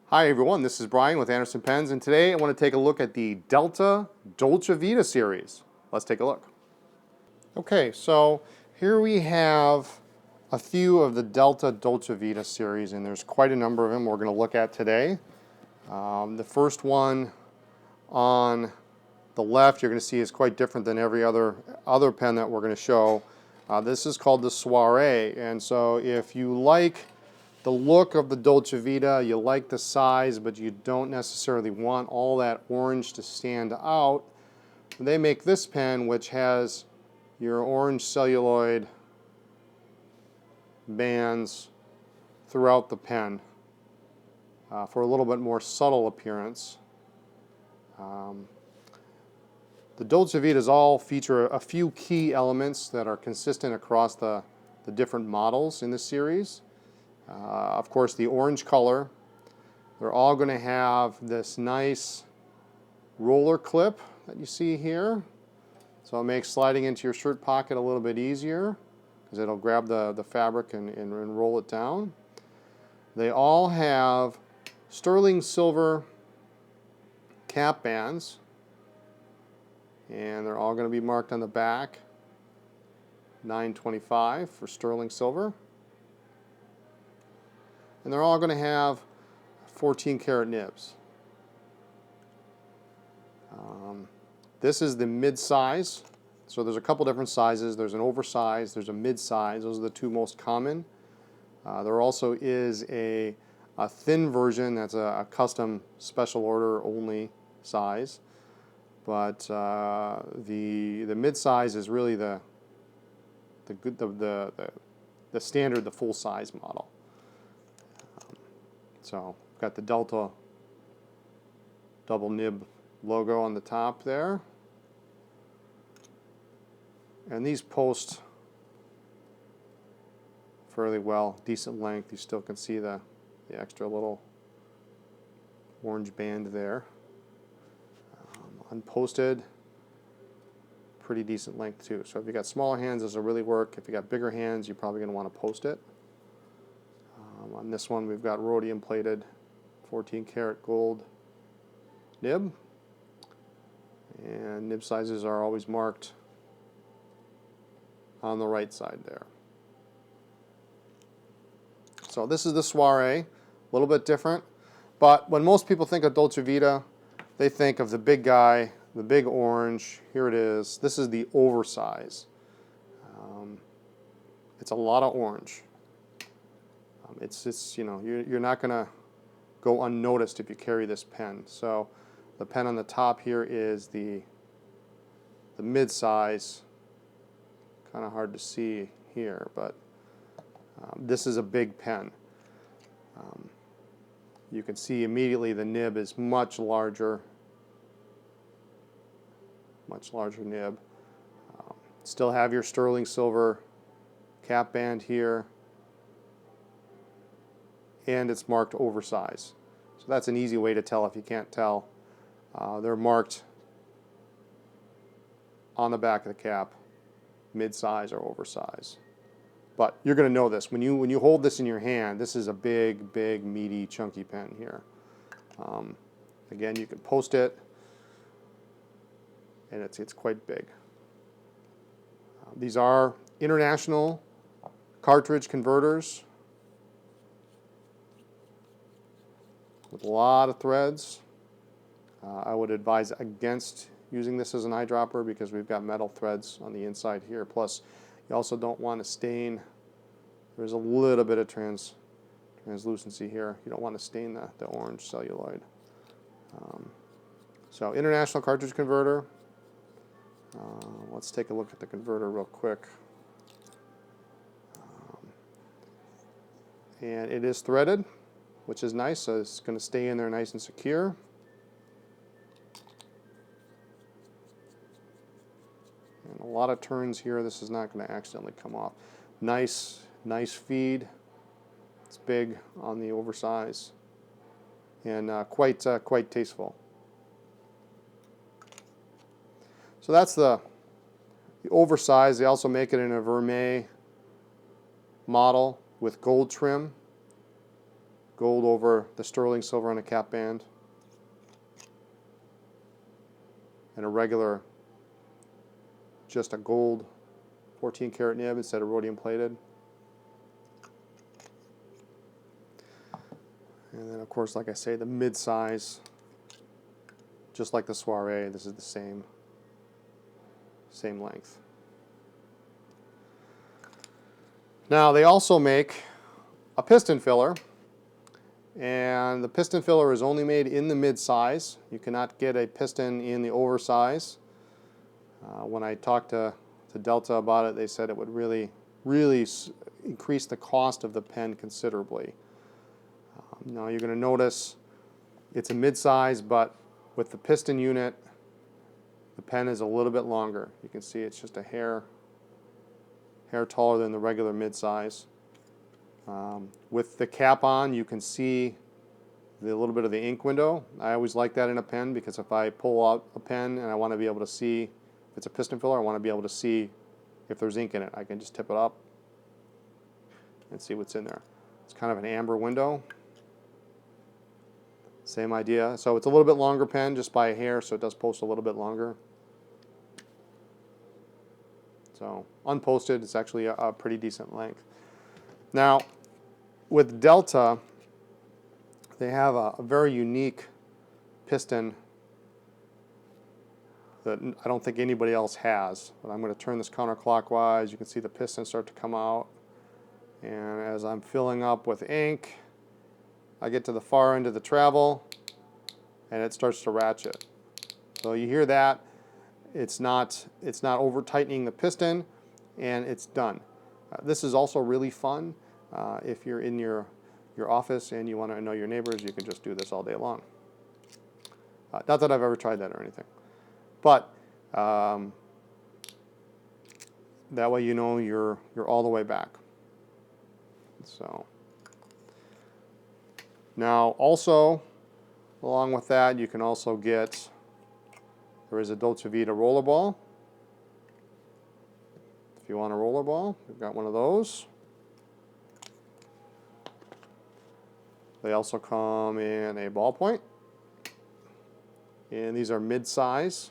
Hi everyone, this is Brian with Anderson Pens, and today I want to take a look at the Delta Dolcevita series. Let's take a look. Okay, so here we have a few of the Delta Dolcevita series, and there's quite a number of them we're going to look at today. The first one on the left you're going to see is quite different than every other pen that we're going to show. This is called the Soiree, and so if you like the look of the Dolce Vita, you like the size, but you don't necessarily want all that orange to stand out, they make this pen, which has your orange celluloid bands throughout the pen for a little bit more subtle appearance. The Dolce Vitas all feature a few key elements that are consistent across the different models in this series. Of course, the orange color. They're all going to have this nice roller clip that you see here. So it makes sliding into your shirt pocket a little bit easier because it'll grab the fabric and roll it down. They all have sterling silver cap bands, and they're all going to be marked on the back, 925 for sterling silver. And they're all going to have 14 karat nibs. This is the mid-size. So there's a couple different sizes. There's an oversized, there's a mid-size. Those are the two most common. There also is a thin version that's a custom special order only size. But the mid-size is really the standard, the full-size model. So we've got the Delta double nib logo on the top there. And these post fairly well, decent length. You still can see the extra little orange band there. Unposted, pretty decent length too. So if you got smaller hands, this will really work. If you got bigger hands, you're probably going to want to post it. On this one, we've got rhodium plated 14 karat gold nib, and nib sizes are always marked on the right side there. So this is the Soiree, a little bit different, but when most people think of Dolce Vita, they think of the big guy, the big orange. Here it is. This is the Oversize. It's a lot of orange. It's you know, you're not going to go unnoticed if you carry this pen. So the pen on the top here is the mid-size. Kind of hard to see here, but this is a big pen. You can see immediately the nib is much larger nib. Still have your sterling silver cap band here, and it's marked oversize. So that's an easy way to tell if you can't tell. They're marked on the back of the cap, mid-size or oversize. But you're going to know this. When you hold this in your hand, this is a big, big, meaty, chunky pen here. Again, you can post it, and it's quite big. These are international cartridge converters with a lot of threads. I would advise against using this as an eyedropper because we've got metal threads on the inside here. Plus, you also don't want to stain. There's a little bit of translucency here. You don't want to stain the orange celluloid. So international cartridge converter. Let's take a look at the converter real quick. And it is threaded, which is nice, so it's going to stay in there nice and secure. And a lot of turns here. This is not going to accidentally come off. Nice feed. It's big on the oversize, and quite tasteful. So that's the oversize. They also make it in a vermeil model with gold trim. Gold over the sterling silver on the cap band. And a regular, just a gold 14 karat nib instead of rhodium plated. And then of course, like I say, the mid-size, just like the Soiree, this is the same length. Now they also make a piston filler, and the piston filler is only made in the mid-size. You cannot get a piston in the oversize. When I talked to Delta about it, they said it would really increase the cost of the pen considerably. Now you're going to notice it's a mid-size, but with the piston unit, the pen is a little bit longer. You can see it's just a hair taller than the regular mid-size. With the cap on, you can see a little bit of the ink window. I always like that in a pen because if I pull out a pen and I want to be able to see, if it's a piston filler, I want to be able to see if there's ink in it. I can just tip it up and see what's in there. It's kind of an amber window. Same idea. So it's a little bit longer pen just by a hair, so it does post a little bit longer. So unposted, it's actually a pretty decent length. Now, with Delta, they have a very unique piston that I don't think anybody else has. But I'm going to turn this counterclockwise. You can see the piston start to come out. And as I'm filling up with ink, I get to the far end of the travel, and it starts to ratchet. So you hear that. It's not over tightening the piston, and it's done. This is also really fun. If you're in your office and you want to know your neighbors, you can just do this all day long. Not that I've ever tried that or anything, but that way you know you're all the way back. So now also, along with that, you can also get, there is a Dolce Vita rollerball. If you want a rollerball, we've got one of those. They also come in a ballpoint, and these are mid-size.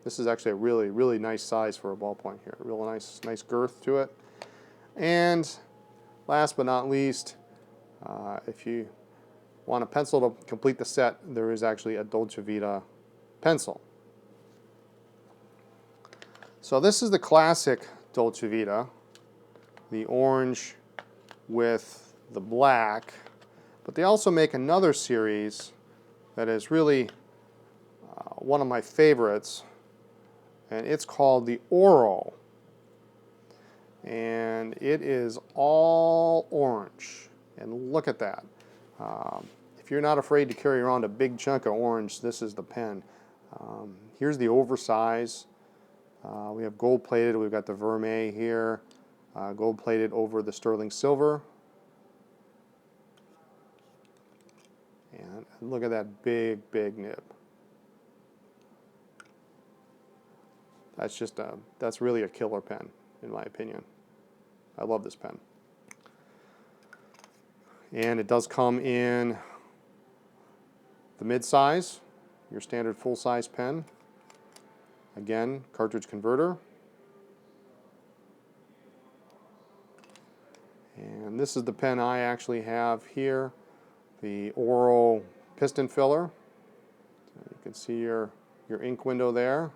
This is actually a really nice size for a ballpoint here. Real nice girth to it. And last but not least, if you want a pencil to complete the set, there is actually a Dolce Vita pencil. So this is the classic Dolce Vita, the orange with the black. But they also make another series that is really one of my favorites, and it's called the Oro. And it is all orange. And look at that. If you're not afraid to carry around a big chunk of orange, this is the pen. Here's the Oversized. We have gold plated. We've got the vermeil here, gold plated over the sterling silver. And look at that big nib. That's really a killer pen, in my opinion. I love this pen. And it does come in the mid-size, your standard full-size pen. Again, cartridge converter. And this is the pen I actually have here, the Oro piston filler. So you can see your ink window there.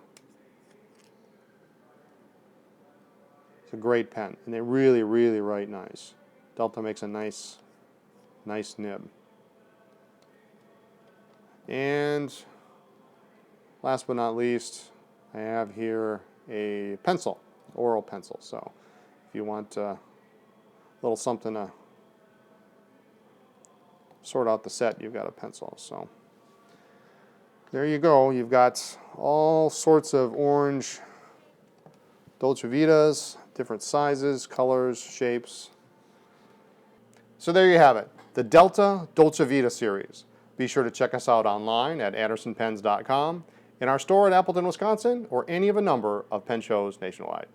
It's a great pen, and they really write nice. Delta makes a nice nib. And last but not least, I have here a pencil, Oro pencil. So if you want a little something to sort out the set, you've got a pencil. So there you go. You've got all sorts of orange Dolce Vitas, different sizes, colors, shapes. So there you have it, the Delta Dolce Vita series. Be sure to check us out online at andersonpens.com, in our store at Appleton, Wisconsin, or any of a number of pen shows nationwide.